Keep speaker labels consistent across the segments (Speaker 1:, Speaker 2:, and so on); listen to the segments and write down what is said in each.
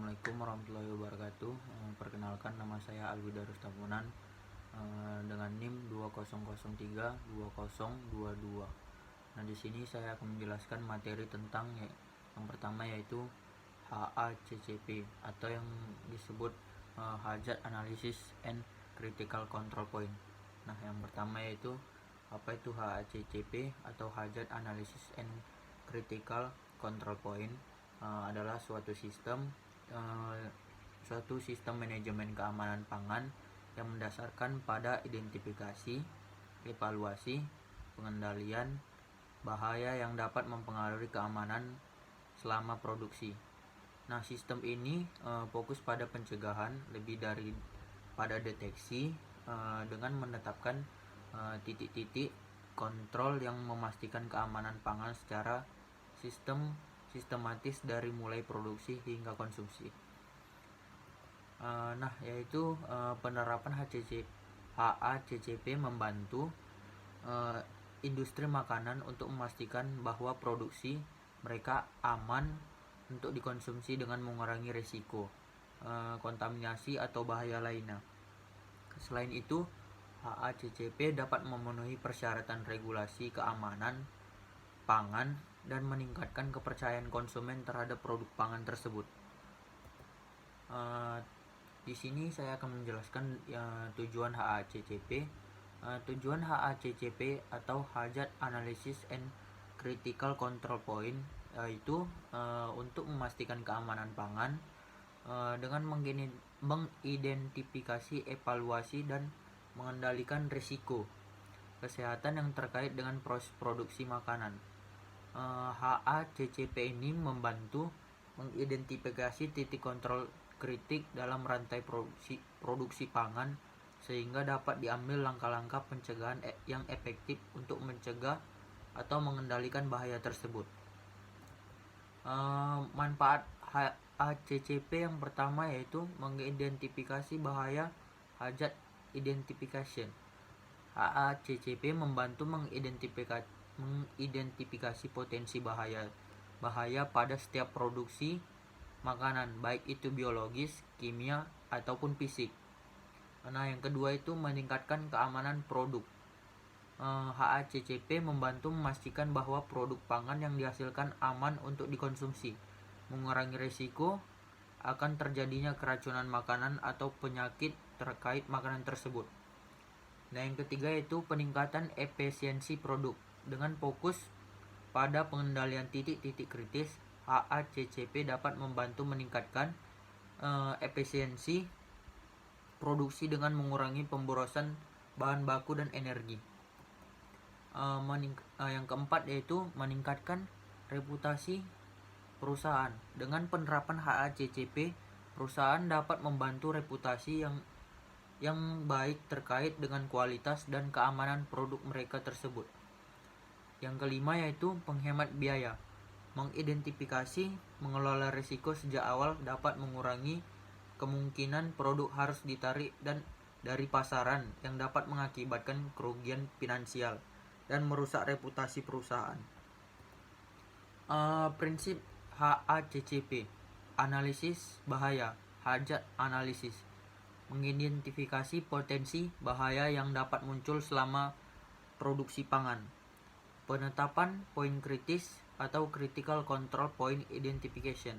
Speaker 1: Assalamualaikum warahmatullahi wabarakatuh. Perkenalkan, nama saya Alwi Darus Tamunan dengan NIM 20032022. Nah, di sini saya akan menjelaskan materi tentang yang pertama, yaitu HACCP atau yang disebut Hazard Analysis and Critical Control Point. Nah, yang pertama yaitu apa itu HACCP atau Hazard Analysis and Critical Control Point. Adalah suatu sistem manajemen keamanan pangan yang mendasarkan pada identifikasi, evaluasi, pengendalian bahaya yang dapat mempengaruhi keamanan selama produksi. Nah, sistem ini fokus pada pencegahan lebih dari pada deteksi dengan menetapkan titik-titik kontrol yang memastikan keamanan pangan secara sistematis dari mulai produksi hingga konsumsi. Yaitu penerapan HACCP membantu industri makanan untuk memastikan bahwa produksi mereka aman untuk dikonsumsi dengan mengurangi risiko kontaminasi atau bahaya lainnya. Selain itu, HACCP dapat memenuhi persyaratan regulasi keamanan pangan dan meningkatkan kepercayaan konsumen terhadap produk pangan tersebut. Di sini saya akan menjelaskan tujuan HACCP. Tujuan HACCP atau Hazard Analysis and Critical Control Point yaitu untuk memastikan keamanan pangan dengan mengidentifikasi, evaluasi, dan mengendalikan risiko kesehatan yang terkait dengan proses produksi makanan. HACCP ini membantu mengidentifikasi titik kontrol kritik dalam rantai produksi pangan sehingga dapat diambil langkah-langkah pencegahan yang efektif untuk mencegah atau mengendalikan bahaya tersebut. Manfaat HACCP yang pertama yaitu mengidentifikasi bahaya, hazard identification. HACCP membantu mengidentifikasi potensi bahaya pada setiap produksi makanan, baik itu biologis, kimia, ataupun fisik. Nah, yang kedua itu meningkatkan keamanan produk. HACCP membantu memastikan bahwa produk pangan yang dihasilkan aman untuk dikonsumsi, mengurangi risiko akan terjadinya keracunan makanan atau penyakit terkait makanan tersebut. Nah, yang ketiga itu peningkatan efisiensi produk. Dengan fokus pada pengendalian titik-titik kritis, HACCP dapat membantu meningkatkan efisiensi produksi dengan mengurangi pemborosan bahan baku dan energi. Yang keempat yaitu meningkatkan reputasi perusahaan. Dengan penerapan HACCP, perusahaan dapat membantu reputasi yang baik terkait dengan kualitas dan keamanan produk mereka tersebut. Yang kelima yaitu penghemat biaya. Mengidentifikasi, mengelola risiko sejak awal dapat mengurangi kemungkinan produk harus ditarik dari pasaran yang dapat mengakibatkan kerugian finansial dan merusak reputasi perusahaan. Prinsip HACCP: analisis bahaya, hazard analysis, mengidentifikasi potensi bahaya yang dapat muncul selama produksi pangan, penetapan poin kritis atau critical control point identification,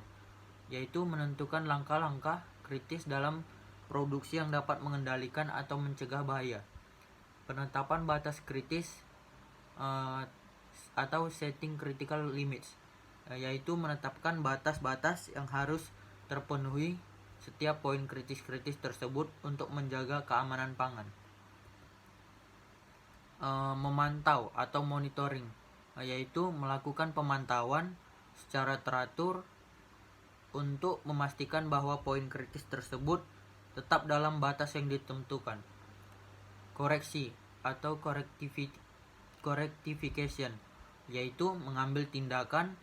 Speaker 1: yaitu menentukan langkah-langkah kritis dalam produksi yang dapat mengendalikan atau mencegah bahaya, penetapan batas kritis atau setting critical limits, yaitu menetapkan batas-batas yang harus terpenuhi setiap poin kritis-kritis tersebut untuk menjaga keamanan pangan. Memantau atau monitoring, yaitu melakukan pemantauan secara teratur untuk memastikan bahwa poin kritis tersebut tetap dalam batas yang ditentukan. Koreksi atau correctification, yaitu mengambil tindakan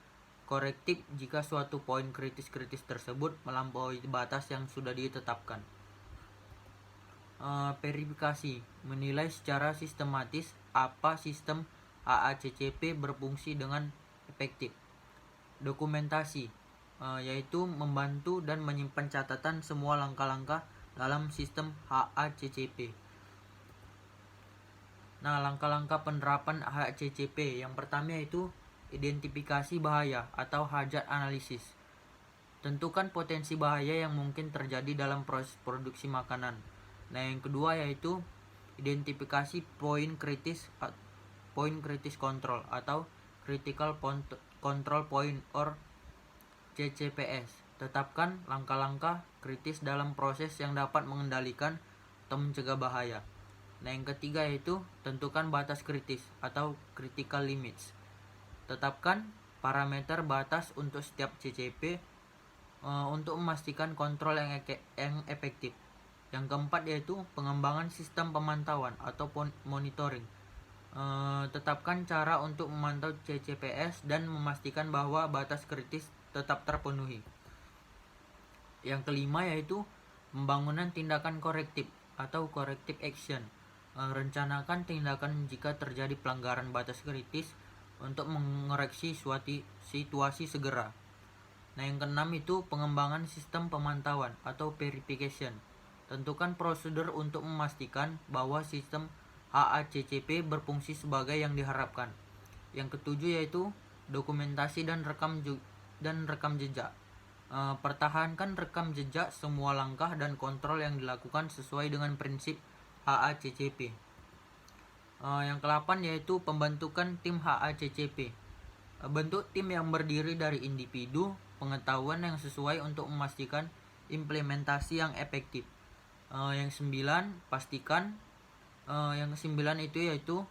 Speaker 1: korektif jika suatu poin kritis-kritis tersebut melampaui batas yang sudah ditetapkan. Verifikasi, menilai secara sistematis apa sistem HACCP berfungsi dengan efektif. Dokumentasi, yaitu membantu dan menyimpan catatan semua langkah-langkah dalam sistem HACCP. Nah, langkah-langkah penerapan HACCP yang pertama yaitu identifikasi bahaya atau hazard analysis. Tentukan potensi bahaya yang mungkin terjadi dalam proses produksi makanan. Nah, yang kedua yaitu identifikasi poin kritis control atau critical control point or CCPS. Tetapkan langkah-langkah kritis dalam proses yang dapat mengendalikan atau mencegah bahaya. Nah, yang ketiga yaitu tentukan batas kritis atau critical limits. Tetapkan parameter batas untuk setiap CCP untuk memastikan kontrol yang efektif. Yang keempat yaitu pengembangan sistem pemantauan atau monitoring. Tetapkan cara untuk memantau CCPS dan memastikan bahwa batas kritis tetap terpenuhi. Yang kelima yaitu pembangunan tindakan korektif atau corrective action. Rencanakan tindakan jika terjadi pelanggaran batas kritis untuk mengoreksi suatu situasi segera. Nah, yang keenam itu pengembangan sistem pemantauan atau verification. Tentukan prosedur untuk memastikan bahwa sistem HACCP berfungsi sebagai yang diharapkan. Yang ketujuh yaitu dokumentasi dan rekam jejak. Pertahankan rekam jejak semua langkah dan kontrol yang dilakukan sesuai dengan prinsip HACCP. Yang ke-8 yaitu pembentukan tim HACCP. Bentuk tim yang berdiri dari individu pengetahuan yang sesuai untuk memastikan implementasi yang efektif. Yang ke-9 itu yaitu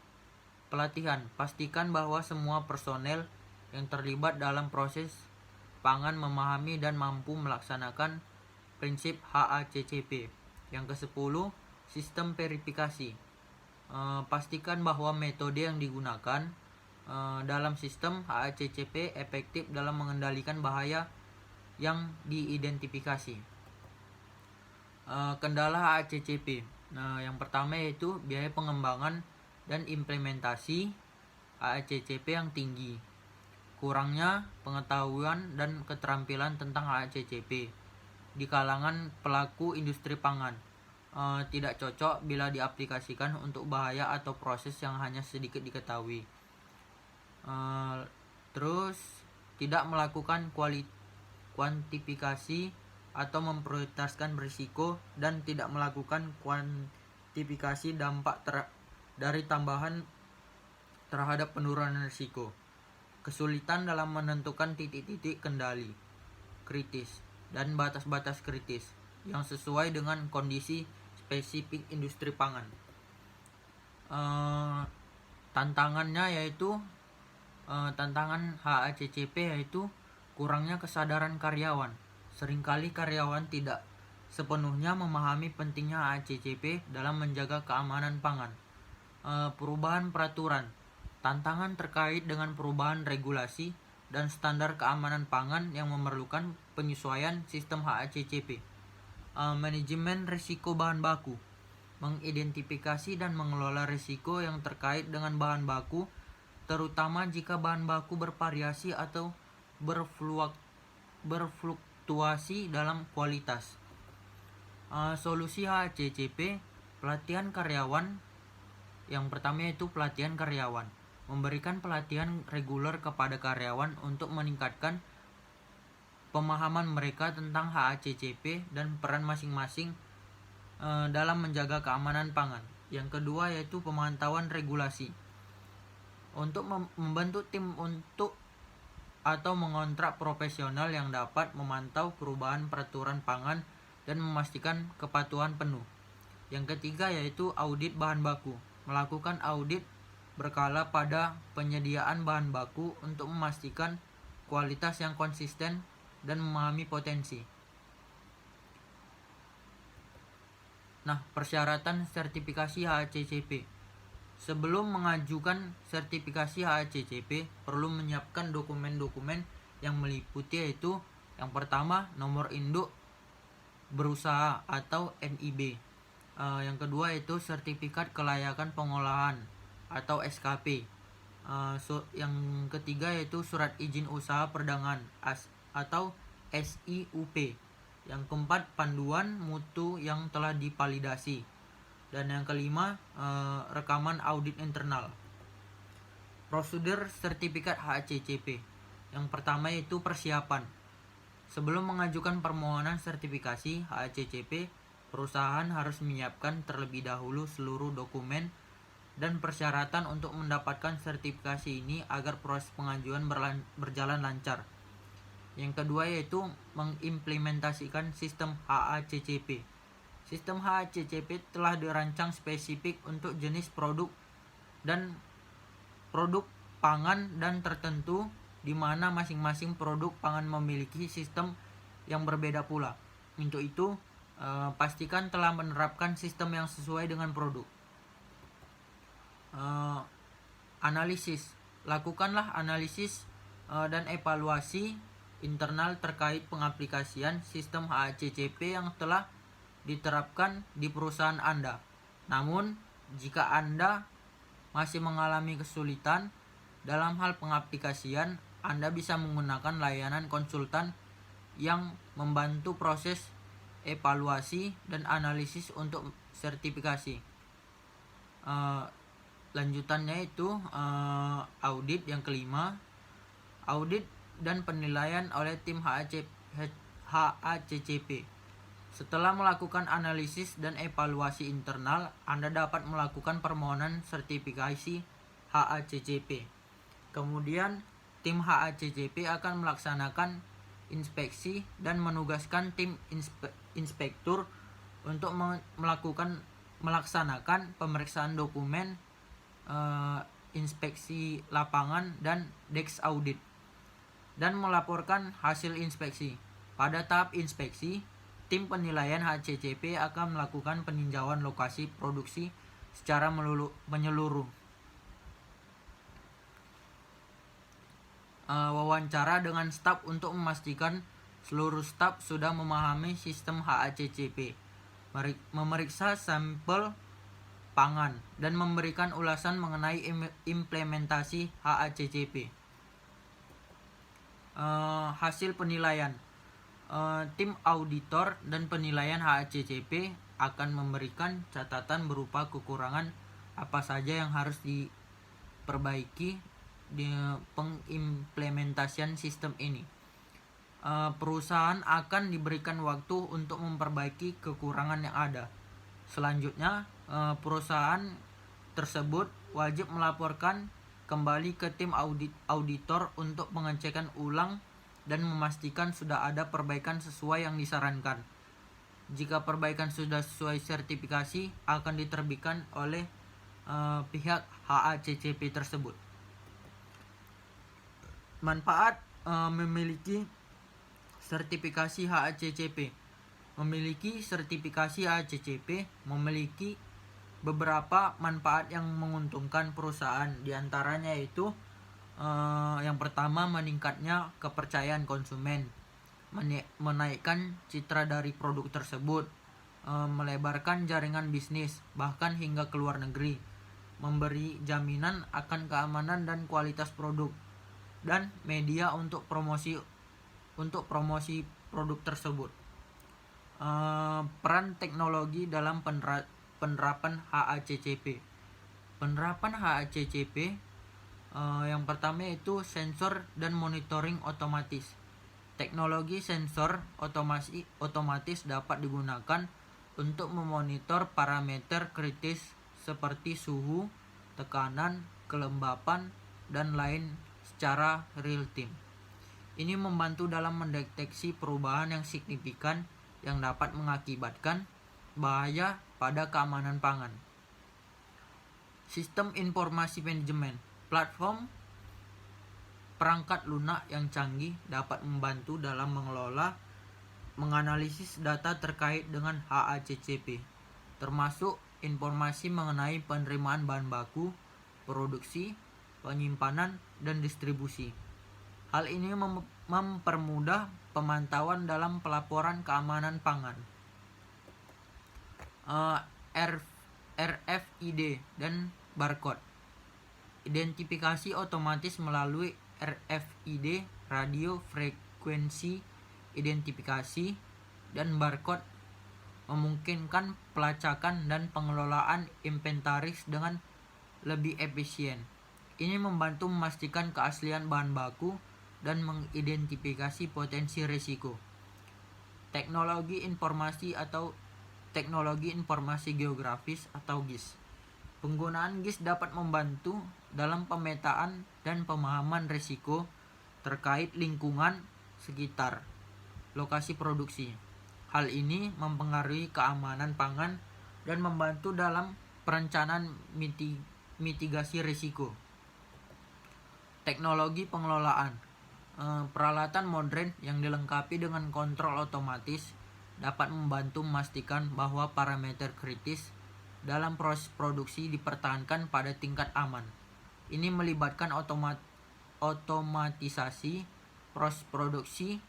Speaker 1: pelatihan. Pastikan bahwa semua personel yang terlibat dalam proses pangan memahami dan mampu melaksanakan prinsip HACCP. Yang ke-10 sistem verifikasi. Pastikan bahwa metode yang digunakan dalam sistem HACCP efektif dalam mengendalikan bahaya yang diidentifikasi. Kendala HACCP. Nah, yang pertama yaitu biaya pengembangan dan implementasi HACCP yang tinggi. Kurangnya pengetahuan dan keterampilan tentang HACCP di kalangan pelaku industri pangan. Tidak cocok bila diaplikasikan untuk bahaya atau proses yang hanya sedikit diketahui. Terus tidak melakukan kuantifikasi atau memprioritaskan berisiko dan tidak melakukan kuantifikasi dampak dari tambahan terhadap penurunan risiko. Kesulitan dalam menentukan titik-titik kendali kritis dan batas-batas kritis yang sesuai dengan kondisi spesifik industri pangan. Tantangannya yaitu tantangan HACCP yaitu kurangnya kesadaran karyawan. Seringkali karyawan tidak sepenuhnya memahami pentingnya HACCP dalam menjaga keamanan pangan. Perubahan peraturan. Tantangan terkait dengan perubahan regulasi dan standar keamanan pangan yang memerlukan penyesuaian sistem HACCP. Manajemen risiko bahan baku. Mengidentifikasi dan mengelola risiko yang terkait dengan bahan baku, terutama jika bahan baku bervariasi atau berfluktuasi dalam kualitas. Solusi HACCP, pelatihan karyawan. Yang pertama yaitu pelatihan karyawan. Memberikan pelatihan reguler kepada karyawan untuk meningkatkan pemahaman mereka tentang HACCP dan peran masing-masing dalam menjaga keamanan pangan. Yang kedua yaitu pemantauan regulasi. Untuk membentuk tim untuk atau mengontrak profesional yang dapat memantau perubahan peraturan pangan dan memastikan kepatuhan penuh. Yang ketiga yaitu audit bahan baku. Melakukan audit berkala pada penyediaan bahan baku untuk memastikan kualitas yang konsisten dan memahami potensi. Nah, persyaratan sertifikasi HACCP. Sebelum mengajukan sertifikasi HACCP, perlu menyiapkan dokumen-dokumen yang meliputi yaitu yang pertama nomor induk berusaha atau NIB. Yang kedua yaitu sertifikat kelayakan pengolahan atau SKP. Yang ketiga yaitu surat izin usaha perdagangan atau SIUP. Yang keempat, panduan mutu yang telah divalidasi. Dan yang kelima, rekaman audit internal. Prosedur sertifikat HACCP. Yang pertama yaitu persiapan. Sebelum mengajukan permohonan sertifikasi HACCP, perusahaan harus menyiapkan terlebih dahulu seluruh dokumen dan persyaratan untuk mendapatkan sertifikasi ini agar proses pengajuan berjalan lancar. Yang kedua yaitu mengimplementasikan sistem HACCP. Sistem HACCP telah dirancang spesifik untuk jenis produk dan produk pangan dan tertentu, di mana masing-masing produk pangan memiliki sistem yang berbeda pula. Untuk itu, pastikan telah menerapkan sistem yang sesuai dengan produk. Analisis. Lakukanlah analisis dan evaluasi internal terkait pengaplikasian sistem HACCP yang telah diterapkan di perusahaan Anda. Namun, jika Anda masih mengalami kesulitan dalam hal pengaplikasian, Anda bisa menggunakan layanan konsultan yang membantu proses evaluasi dan analisis untuk sertifikasi. Lanjutannya itu audit. Yang kelima, audit dan penilaian oleh tim HACCP. Setelah melakukan analisis dan evaluasi internal, Anda dapat melakukan permohonan sertifikasi HACCP. Kemudian, tim HACCP akan melaksanakan inspeksi dan menugaskan tim inspektur untuk melaksanakan pemeriksaan dokumen, inspeksi lapangan dan desk audit, dan melaporkan hasil inspeksi. Pada tahap inspeksi, tim penilaian HACCP akan melakukan peninjauan lokasi produksi secara menyeluruh. Wawancara dengan staf untuk memastikan seluruh staf sudah memahami sistem HACCP. Memeriksa sampel pangan dan memberikan ulasan mengenai implementasi HACCP. Hasil penilaian. Tim auditor dan penilaian HACCP akan memberikan catatan berupa kekurangan apa saja yang harus diperbaiki di pengimplementasian sistem ini. Perusahaan akan diberikan waktu untuk memperbaiki kekurangan yang ada. Selanjutnya, perusahaan tersebut wajib melaporkan kembali ke tim auditor untuk pengecekan ulang dan memastikan sudah ada perbaikan sesuai yang disarankan. Jika perbaikan sudah sesuai sertifikasi, akan diterbitkan oleh pihak HACCP tersebut. Manfaat memiliki sertifikasi HACCP. Memiliki sertifikasi HACCP memiliki beberapa manfaat yang menguntungkan perusahaan. Di antaranya yaitu yang pertama, meningkatnya kepercayaan konsumen, menaikkan citra dari produk tersebut, melebarkan jaringan bisnis bahkan hingga ke luar negeri, memberi jaminan akan keamanan dan kualitas produk, dan media untuk promosi produk tersebut. Peran teknologi dalam penerapan HACCP. Penerapan HACCP yang pertama yaitu sensor dan monitoring otomatis. Teknologi sensor otomatis dapat digunakan untuk memonitor parameter kritis seperti suhu, tekanan, kelembapan, dan lain secara real time. Ini membantu dalam mendeteksi perubahan yang signifikan yang dapat mengakibatkan bahaya pada keamanan pangan. Sistem informasi manajemen. Platform perangkat lunak yang canggih dapat membantu dalam menganalisis data terkait dengan HACCP, termasuk informasi mengenai penerimaan bahan baku, produksi, penyimpanan, dan distribusi. Hal ini mempermudah pemantauan dalam pelaporan keamanan pangan. RFID dan barcode. Identifikasi otomatis melalui RFID, radio frequency identifikasi, dan barcode, memungkinkan pelacakan dan pengelolaan inventaris dengan lebih efisien. Ini membantu memastikan keaslian bahan baku dan mengidentifikasi potensi risiko. Teknologi informasi atau teknologi informasi geografis atau GIS. Penggunaan GIS dapat membantu dalam pemetaan dan pemahaman risiko terkait lingkungan sekitar lokasi produksi. Hal ini mempengaruhi keamanan pangan dan membantu dalam perencanaan mitigasi risiko. Teknologi pengelolaan. Peralatan modern yang dilengkapi dengan kontrol otomatis dapat membantu memastikan bahwa parameter kritis dalam proses produksi dipertahankan pada tingkat aman. Ini melibatkan otomatisasi proses produksi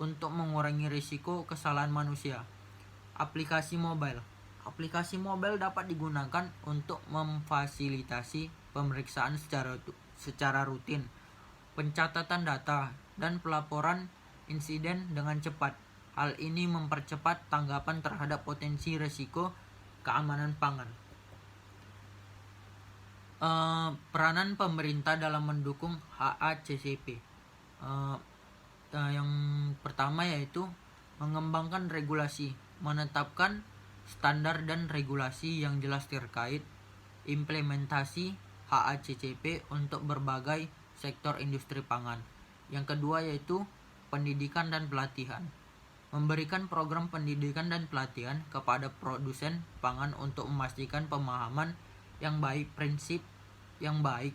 Speaker 1: untuk mengurangi risiko kesalahan manusia. Aplikasi mobile. Aplikasi mobile dapat digunakan untuk memfasilitasi pemeriksaan secara rutin, pencatatan data, dan pelaporan insiden dengan cepat. Hal ini mempercepat tanggapan terhadap potensi risiko keamanan pangan. Peranan pemerintah dalam mendukung HACCP. Yang pertama yaitu mengembangkan regulasi, menetapkan standar dan regulasi yang jelas terkait implementasi HACCP untuk berbagai sektor industri pangan. Yang kedua yaitu pendidikan dan pelatihan. Memberikan program pendidikan dan pelatihan kepada produsen pangan untuk memastikan pemahaman yang baik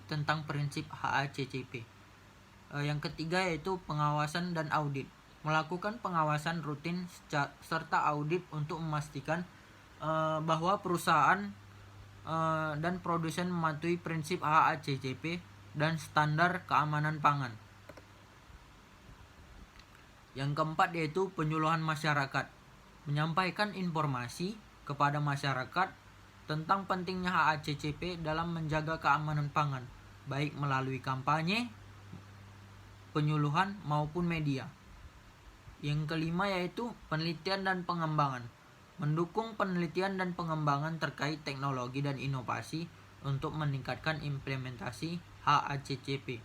Speaker 1: tentang prinsip HACCP. Yang ketiga yaitu pengawasan dan audit. Melakukan pengawasan rutin serta audit untuk memastikan bahwa perusahaan dan produsen mematuhi prinsip HACCP dan standar keamanan pangan. Yang keempat yaitu penyuluhan masyarakat. Menyampaikan informasi kepada masyarakat tentang pentingnya HACCP dalam menjaga keamanan pangan, baik melalui kampanye, penyuluhan maupun media. Yang kelima yaitu penelitian dan pengembangan. Mendukung penelitian dan pengembangan terkait teknologi dan inovasi untuk meningkatkan implementasi HACCP.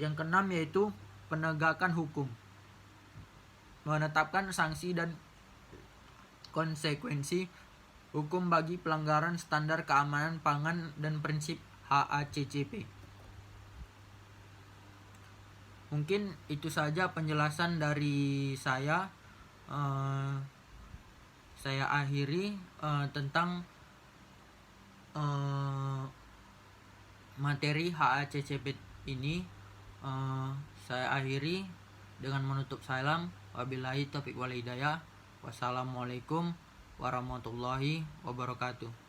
Speaker 1: Yang keenam yaitu penegakan hukum. Menetapkan sanksi dan konsekuensi hukum bagi pelanggaran standar keamanan pangan dan prinsip HACCP. Mungkin itu saja penjelasan dari saya. Saya akhiri tentang materi HACCP ini. Saya akhiri dengan menutup salam. Wabillahi taufiq wal hidayah. Wassalamualaikum warahmatullahi wabarakatuh.